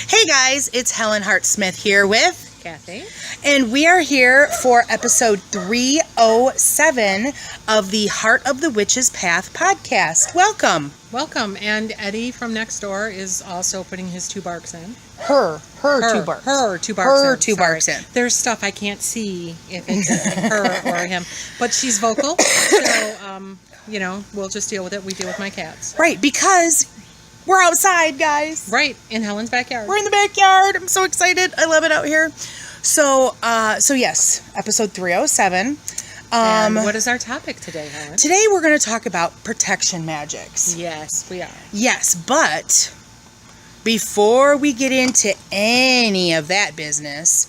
Hey guys, it's Helen Hart-Smith here with Kathy. And we are here for episode 307 of the Heart of the Witch's Path podcast. Welcome. Welcome. And Eddie from next door is also putting his 2 barks in. Her 2 barks. Her 2 barks Her in. 2 barks in. There's stuff I can't see if it's her or him. But she's vocal, so, we'll just deal with it. We deal with my cats. Right, because we're outside, guys. Right, in Helen's backyard. We're in the backyard. I'm so excited. I love it out here. So yes, episode 307. And what is our topic today, Helen? Today we're going to talk about protection magics. Yes, we are. Yes, but before we get into any of that business,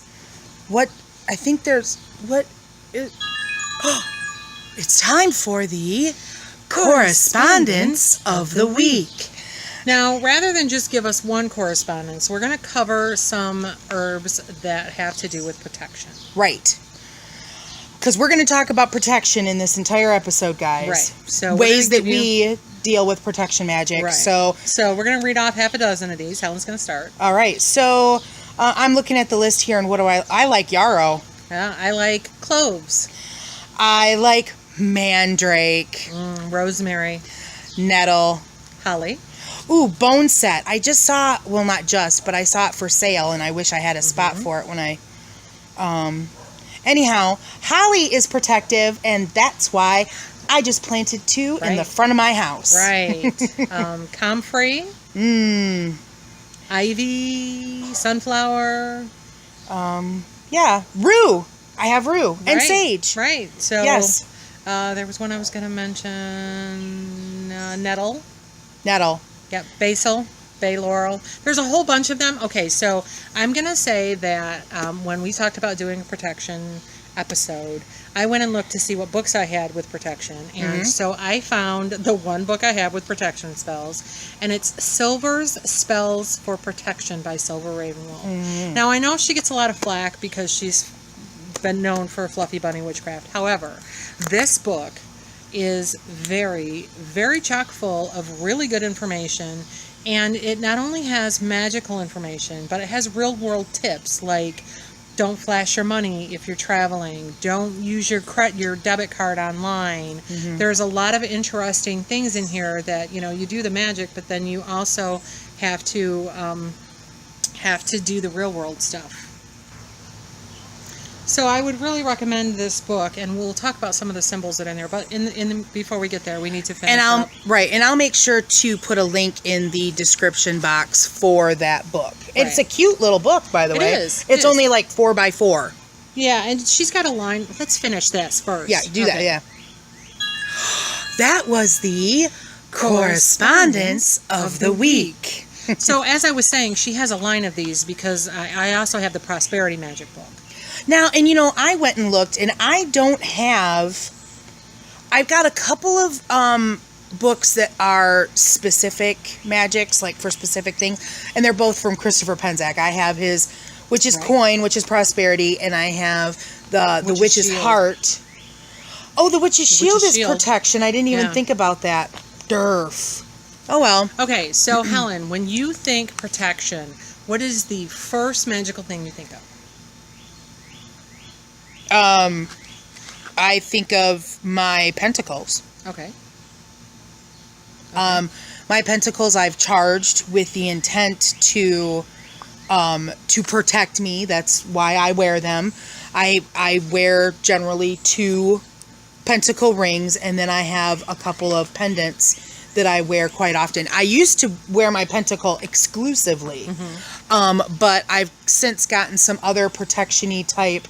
it's time for the correspondence of the week. Now, rather than just give us one correspondence, we're going to cover some herbs that have to do with protection. Right. Because we're going to talk about protection in this entire episode, guys. Right. So ways that we deal with protection magic. Right. So we're going to read off half a dozen of these. Helen's going to start. All right. So I'm looking at the list here, and what do I like? Yarrow. Yeah, I like cloves. I like mandrake. Rosemary. Nettle. Holly. Ooh, bone set. I just saw, well, not just, but I saw it for sale, and I wish I had a spot for it when I, anyhow, holly is protective, and that's why I just planted 2 in the front of my house. Right. Comfrey. Ivy. Sunflower. Yeah. Rue. I have rue. And sage. Right. So, yes. There was one I was going to mention. Nettle. Nettle. Yep, basil, bay laurel. There's a whole bunch of them. Okay, so I'm going to say that when we talked about doing a protection episode, I went and looked to see what books I had with protection. And so I found the one book I have with protection spells, and it's Silver's Spells for Protection by Silver Ravenwolf. Now, I know she gets a lot of flack because she's been known for fluffy bunny witchcraft. However, this book is very, very chock full of really good information, and it not only has magical information, but it has real world tips like don't flash your money if you're traveling, don't use your debit card online. There's a lot of interesting things in here that you do the magic, but then you also have to do the real world stuff. So I would really recommend this book, and we'll talk about some of the symbols that are in there. But before we get there, we need to finish up. Right, and I'll make sure to put a link in the description box for that book. Right. It's a cute little book, by the way. It is. It's only like 4x4. Yeah, and she's got a line. Let's finish this first. Yeah, do that. Yeah. That was the correspondence of the week. So as I was saying, she has a line of these because I also have the Prosperity Magic book. Now, and I went and looked, and I've got a couple of books that are specific magics, like for specific things, and they're both from Christopher Penczak. I have his, which is Coin, which is Prosperity, and I have the Witch's Heart. Oh, the Witch's Shield is Protection. I didn't even think about that. Durf. Oh, well. Okay, so Helen, when you think protection, what is the first magical thing you think of? I think of my pentacles. Okay. My pentacles I've charged with the intent to protect me. That's why I wear them. I wear generally 2 pentacle rings, and then I have a couple of pendants that I wear quite often. I used to wear my pentacle exclusively, but I've since gotten some other protection-y type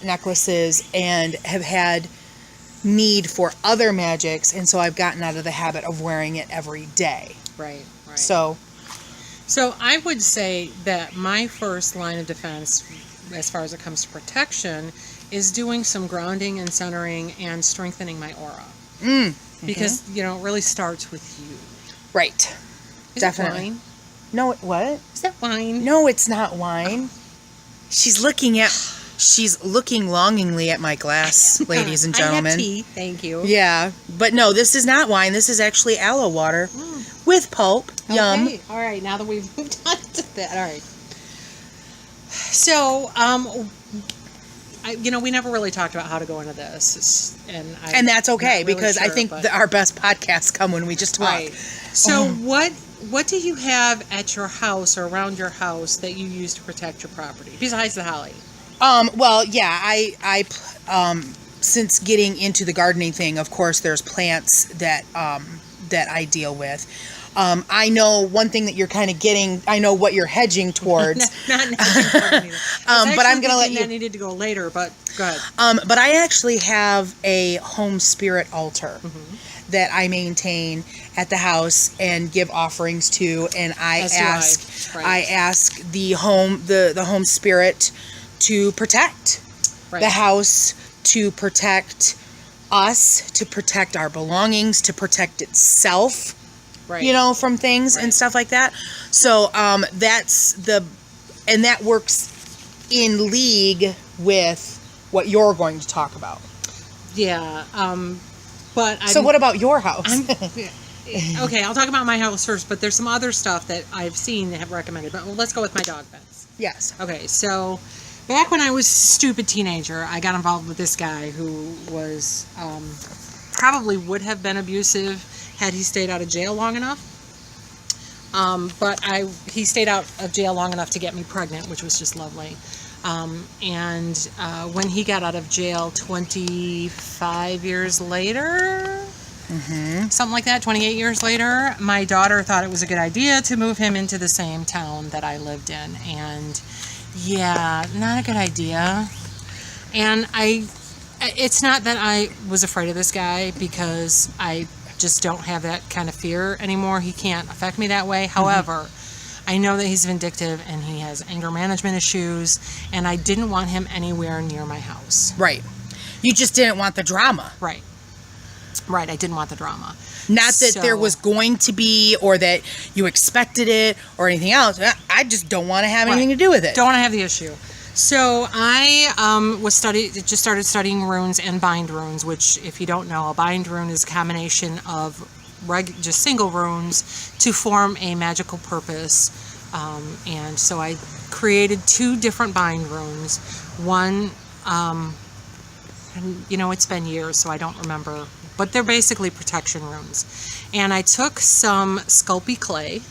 necklaces and have had need for other magics, and so I've gotten out of the habit of wearing it every day. Right. So I would say that my first line of defense, as far as it comes to protection, is doing some grounding and centering and strengthening my aura. Because, it really starts with you. Right. Definitely. It wine? No, what? Is that wine? No, it's not wine. She's looking at She's looking longingly at my glass, ladies and gentlemen. I have tea, thank you. Yeah, but no, this is not wine. This is actually aloe water with pulp. Yum. Okay. All right, now that we've moved on to that. All right. So, we never really talked about how to go into this, and that's okay, because I think our best podcasts come when we just talk. Right. So, what do you have at your house or around your house that you use to protect your property besides the holly? Well, yeah, I since getting into the gardening thing, of course, there's plants that I deal with. I know one thing that you're kind of getting. I know what you're hedging towards. Not hedging towards anything. But I'm going to let you. That needed to go later, but go ahead. But I actually have a home spirit altar that I maintain at the house and give offerings to, and I ask the home spirit to protect the house, to protect us, to protect our belongings, to protect itself. Right. From things and stuff like that. So and that works in league with what you're going to talk about. Yeah. So what about your house? Okay, I'll talk about my house first, but there's some other stuff that I've seen that have recommended. But let's go with my dog fence. Yes. Okay, so back when I was a stupid teenager, I got involved with this guy who was probably would have been abusive had he stayed out of jail long enough. But he stayed out of jail long enough to get me pregnant, which was just lovely. And when he got out of jail 25 years later, something like that, 28 years later, my daughter thought it was a good idea to move him into the same town that I lived in. And yeah, not a good idea. And it's not that I was afraid of this guy, because I just don't have that kind of fear anymore. He can't affect me that way. However, I know that he's vindictive and he has anger management issues, and I didn't want him anywhere near my house. Right. You just didn't want the drama. Right. Right, I didn't want the drama. Not that there was going to be, or that you expected it, or anything else. I just don't want to have anything to do with it. Don't want to have the issue. So I just started studying runes and bind runes, which, if you don't know, a bind rune is a combination of just single runes to form a magical purpose. And so I created 2 different bind runes. One, it's been years, so I don't remember, but they're basically protection runes. And I took some Sculpey clay,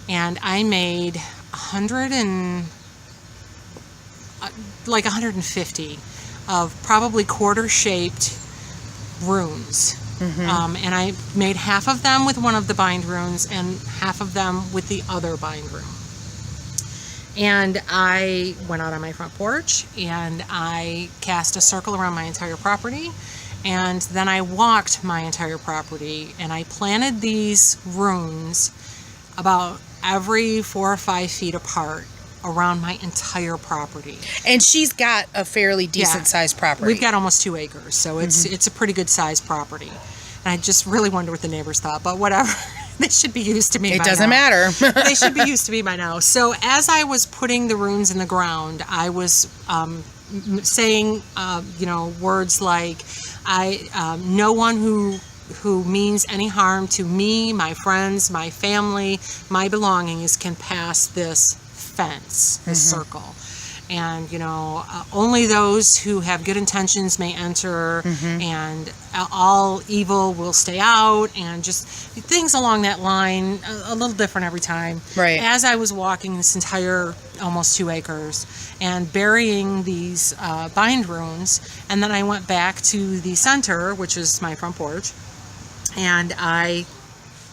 and I made 150 of probably quarter-shaped runes. And I made half of them with one of the bind runes and half of them with the other bind rune. And I went out on my front porch and I cast a circle around my entire property, and then I walked my entire property, and I planted these runes about every 4 or 5 feet apart around my entire property. And she's got a fairly decent sized property. We've got almost 2 acres, so it's a pretty good sized property. And I just really wonder what the neighbors thought, but whatever. They should be used to me by now. It doesn't matter. They should be used to me by now. So as I was putting the runes in the ground, I was saying words like, no one who means any harm to me, my friends, my family, my belongings can pass this fence, this circle. And, only those who have good intentions may enter, and all evil will stay out, and just things along that line, a little different every time. Right. As I was walking this entire almost 2 acres and burying these bind runes, and then I went back to the center, which is my front porch, and I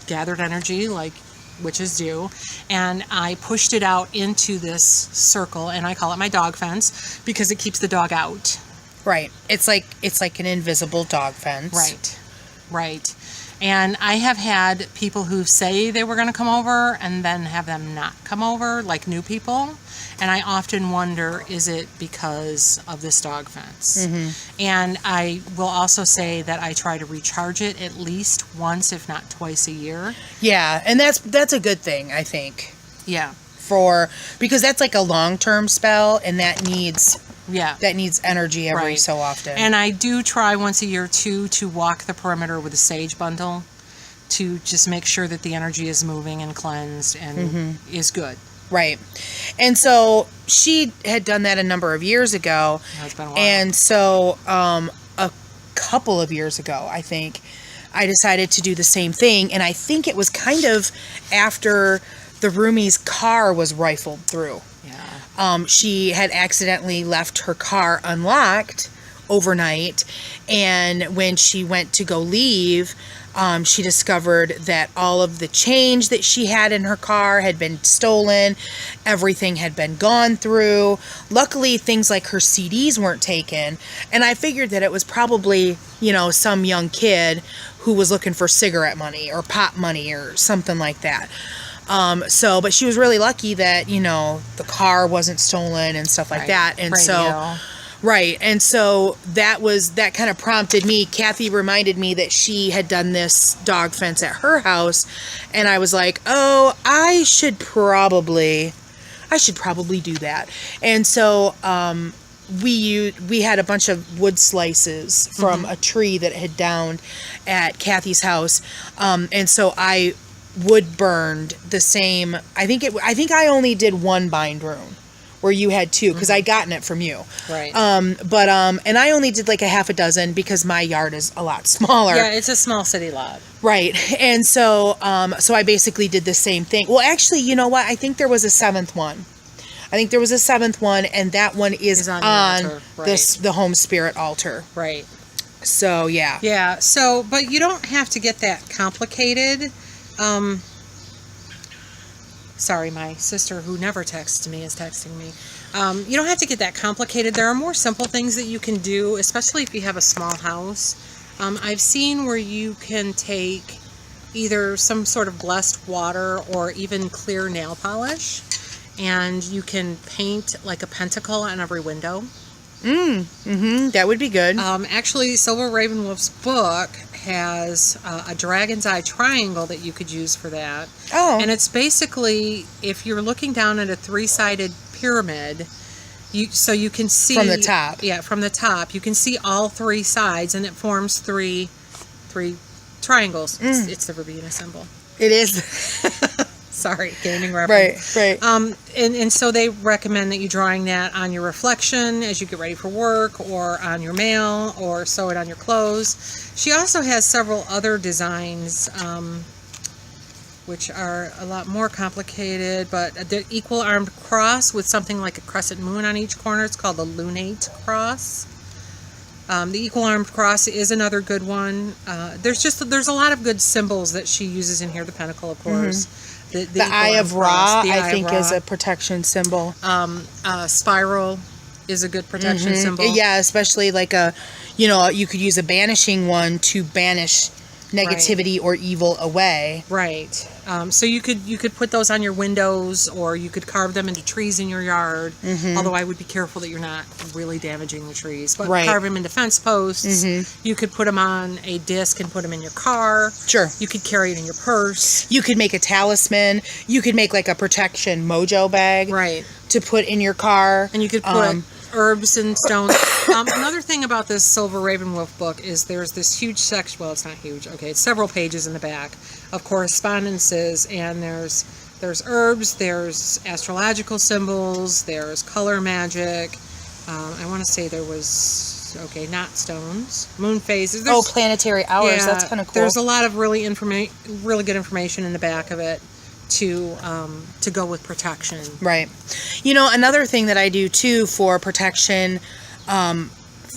gathered energy like witches do, and I pushed it out into this circle, and I call it my dog fence because it keeps the dog out. Right. It's like an invisible dog fence. Right. And I have had people who say they were going to come over and then have them not come over, like new people. And I often wonder, is it because of this dog fence? And I will also say that I try to recharge it at least once, if not twice a year. Yeah, and that's a good thing, I think. Yeah. because that's like a long-term spell, and that needs Yeah. energy every Right. so often. And I do try once a year too to walk the perimeter with a sage bundle to just make sure that the energy is moving and cleansed and is good. Right. And so she had done that a number of years ago. It's been a while. And so a couple of years ago, I think, I decided to do the same thing. And I think it was kind of after the roomie's car was rifled through. Yeah. She had accidentally left her car unlocked overnight. And when she went to go leave, she discovered that all of the change that she had in her car had been stolen. Everything had been gone through. Luckily, things like her CDs weren't taken. And I figured that it was probably, some young kid who was looking for cigarette money or pot money or something like that. But she was really lucky that, the car wasn't stolen and stuff like that. And Radio. Right. And so that kind of prompted me. Kathy reminded me that she had done this dog fence at her house. And I was like, oh, I should probably do that. And so, we had a bunch of wood slices from a tree that had downed at Kathy's house. And so I wood burned the same. I think I only did one bind room, where you had two, because I'd gotten it from you. Right. And I only did like a half a dozen because my yard is a lot smaller. Yeah, it's a small city lot. Right. And so I basically did the same thing. Well, actually, you know what? I think there was a seventh one. And that one is on the altar. Right. the home spirit altar. Right. So, yeah. Yeah. So, but you don't have to get that complicated. Sorry, my sister, who never texts me, is texting me. You don't have to get that complicated. There are more simple things that you can do, especially if you have a small house. I've seen where you can take either some sort of blessed water or even clear nail polish, and you can paint like a pentacle on every window. That would be good. Actually, Silver Ravenwolf's book has a dragon's eye triangle that you could use for that. Oh. And it's basically, if you're looking down at a three-sided pyramid, you can see from the top. Yeah, from the top, you can see all three sides, and it forms three triangles. It's the Verbena symbol. It is. Sorry, gaming reference. Right. And so they recommend that you drawing that on your reflection as you get ready for work, or on your mail, or sew it on your clothes. She also has several other designs, which are a lot more complicated, but the equal armed cross with something like a crescent moon on each corner. It's called the lunate cross. The equal armed cross is another good one. There's a lot of good symbols that she uses in here. The pentacle, of course. The Eye of Ra, I think, Ra is a protection symbol. Spiral is a good protection symbol. Yeah, especially like you could use a banishing one to banish negativity or evil away. Right. So you could put those on your windows, or you could carve them into trees in your yard. Although I would be careful that you're not really damaging the trees. But carve them into fence posts. You could put them on a disc and put them in your car. Sure. You could carry it in your purse. You could make a talisman. You could make like a protection mojo bag. Right. To put in your car. And you could put herbs and stones. Another thing about this Silver Ravenwolf book is there's this huge section. Well, it's not huge. Okay, it's several pages in the back of correspondences, and there's herbs, there's astrological symbols, there's color magic. I want to say there was not stones, moon phases. Planetary hours. That's kind of cool. There's a lot of really good information in the back of it to go with protection. Right. Another thing that I do too for protection,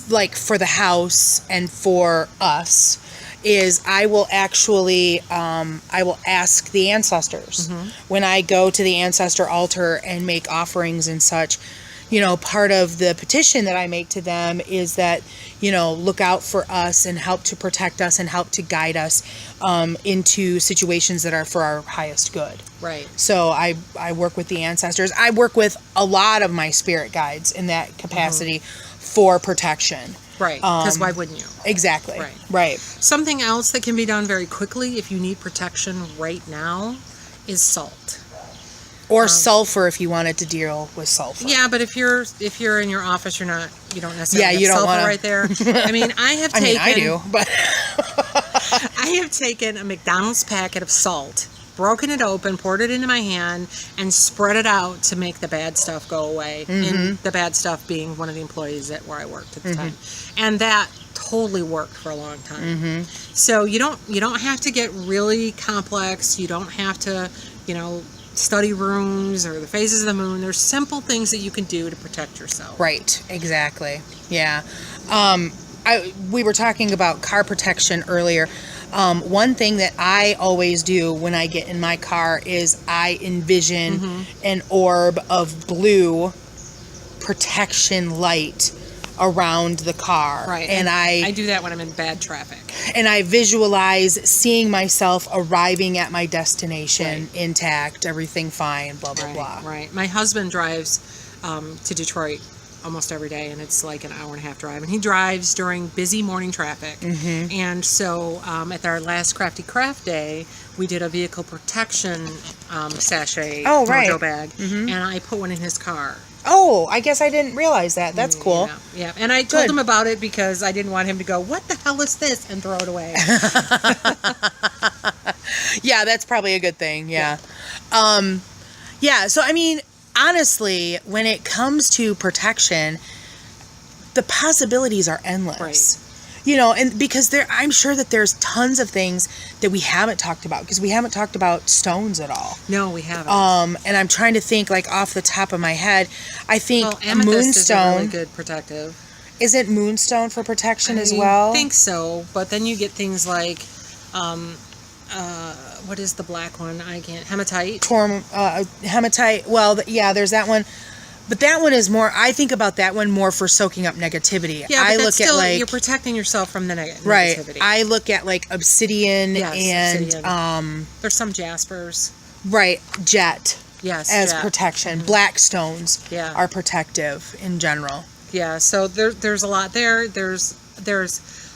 like for the house and for us, is I will actually I will ask the ancestors when I go to the ancestor altar and make offerings and such. Part of the petition that I make to them is that, look out for us and help to protect us and help to guide us into situations that are for our highest good. Right. So I work with the ancestors. I work with a lot of my spirit guides in that capacity for protection. Right, because why wouldn't you? Exactly. Right. Something else that can be done very quickly if you need protection right now is salt. Or sulfur if you wanted to deal with sulfur. Yeah, but if you're in your office, you don't necessarily have you don't sulfur wanna... right there. I mean, I do, but I have taken a McDonald's packet of salt, broken it open, poured it into my hand, and spread it out to make the bad stuff go away. And the bad stuff being one of the employees where I worked at the time, and that totally worked for a long time. So you don't have to get really complex. You don't have to, study runes or the phases of the moon. There's simple things that you can do to protect yourself. Right, exactly. Yeah. We were talking about car protection earlier. One thing that I always do when I get in my car is I envision an orb of blue protection light around the car. Right. And I do that when I'm in bad traffic. And I visualize seeing myself arriving at my destination intact, everything fine, blah, blah, blah. Right. My husband drives to Detroit almost every day, and it's like an hour and a half drive. And he drives during busy morning traffic. And so at our last Crafty Craft Day, we did a vehicle protection sachet mojo bag, and I put one in his car. Oh, I guess I didn't realize that. That's cool. Yeah. And I told him about it because I didn't want him to go, "What the hell is this?" and throw it away. Yeah, that's probably a good thing. Yeah. So, I mean, honestly, when it comes to protection, the possibilities are endless. Right. And because I'm sure that there's tons of things that we haven't talked about, because we haven't talked about stones at all. No, we haven't. And I'm trying to think, like, off the top of my head. I think amethyst moonstone is a really good protective. Isn't moonstone for protection as well? I think so, but then you get things like, what is the black one? I can't. Hematite. Hematite. Well, there's that one. But that one is more, I think about that one more for soaking up negativity. Yeah, but I look still, at, like, you're protecting yourself from the negativity. Right. I look at, like, obsidian obsidian. There's some jaspers. Right. Jet. Yes. As protection. Black stones are protective in general. Yeah, so there's a lot there. There's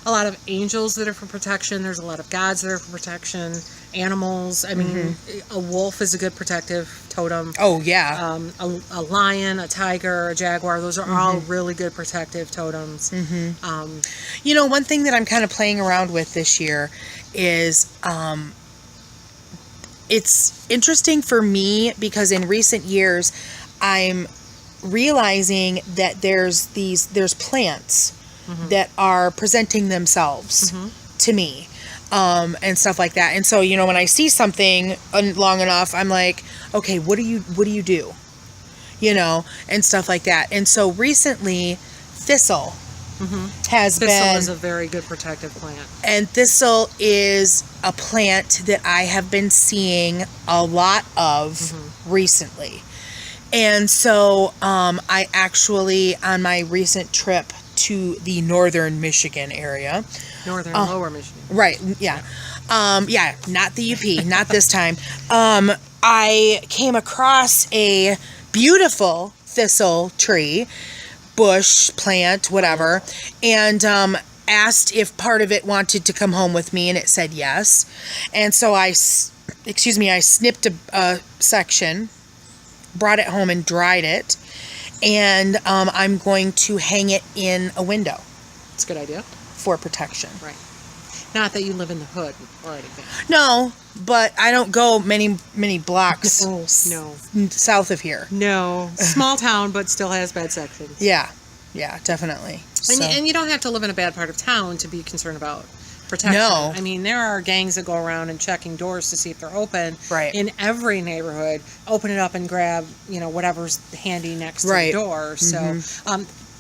a lot of angels that are for protection. There's a lot of gods that are for protection. Animals. I mean, a wolf is a good protective totem. Oh, yeah. A lion, a tiger, a jaguar. Those are all really good protective totems. One thing that I'm kind of playing around with this year is it's interesting for me because in recent years I'm realizing that there's plants that are presenting themselves to me. And stuff like that. And so, when I see something long enough, I'm like, okay, what do you do? And stuff like that. And so recently, thistle has been... Thistle is a very good protective plant. And thistle is a plant that I have been seeing a lot of recently. And so, I actually, on my recent trip to the northern Michigan area... Lower Michigan. Right, yeah. Not the UP, not this time. I came across a beautiful thistle tree, bush, plant, whatever, and asked if part of it wanted to come home with me, and it said yes. And so I snipped a section, brought it home and dried it, and I'm going to hang it in a window. It's a good idea. For protection. Right. Not that you live in the hood or anything. No, but I don't go many blocks south of here. No. Small town, but still has bad sections. Yeah, definitely. And you don't have to live in a bad part of town to be concerned about protection. No. I mean, there are gangs that go around and checking doors to see if they're open. Right. In every neighborhood, open it up and grab, whatever's handy next to the door. So,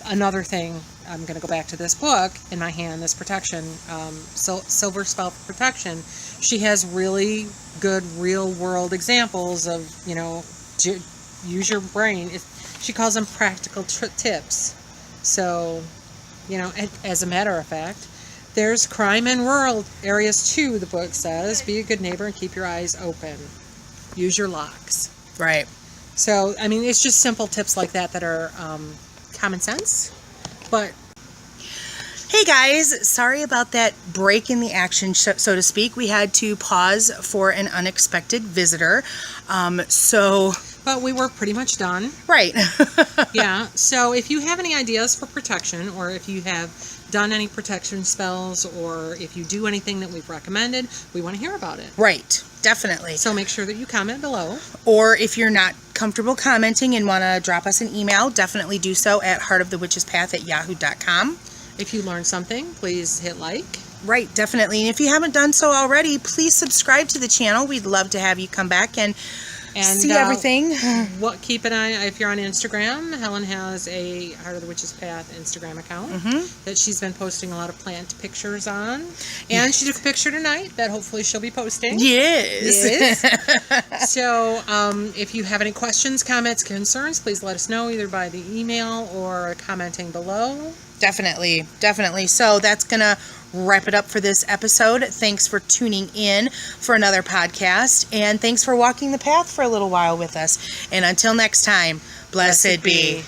another thing, I'm going to go back to this book in my hand, this protection, Silver Spell for Protection. She has really good real world examples of, use your brain. She calls them practical tips. So, as a matter of fact, there's crime in rural areas too, the book says. Be a good neighbor and keep your eyes open. Use your locks. Right. So, I mean, it's just simple tips like that are common sense. But Hey guys, sorry about that break in the action, so to speak. We had to pause for an unexpected visitor. But we were pretty much done. Right. Yeah. So if you have any ideas for protection, or if you have done any protection spells, or if you do anything that we've recommended, we want to hear about it. Right. Definitely. So make sure that you comment below. Or if you're not comfortable commenting and want to drop us an email, definitely do so at heartofthewitchespath@yahoo.com. If you learned something, please hit like. Right, definitely. And if you haven't done so already, please subscribe to the channel. We'd love to have you come back and see everything. Keep an eye, if you're on Instagram, Helen has a Heart of the Witch's Path Instagram account that she's been posting a lot of plant pictures on. And she took a picture tonight that hopefully she'll be posting. Yes. So if you have any questions, comments, concerns, please let us know either by the email or commenting below. Definitely. So that's going to wrap it up for this episode. Thanks for tuning in for another podcast, and thanks for walking the path for a little while with us. And until next time, blessed be.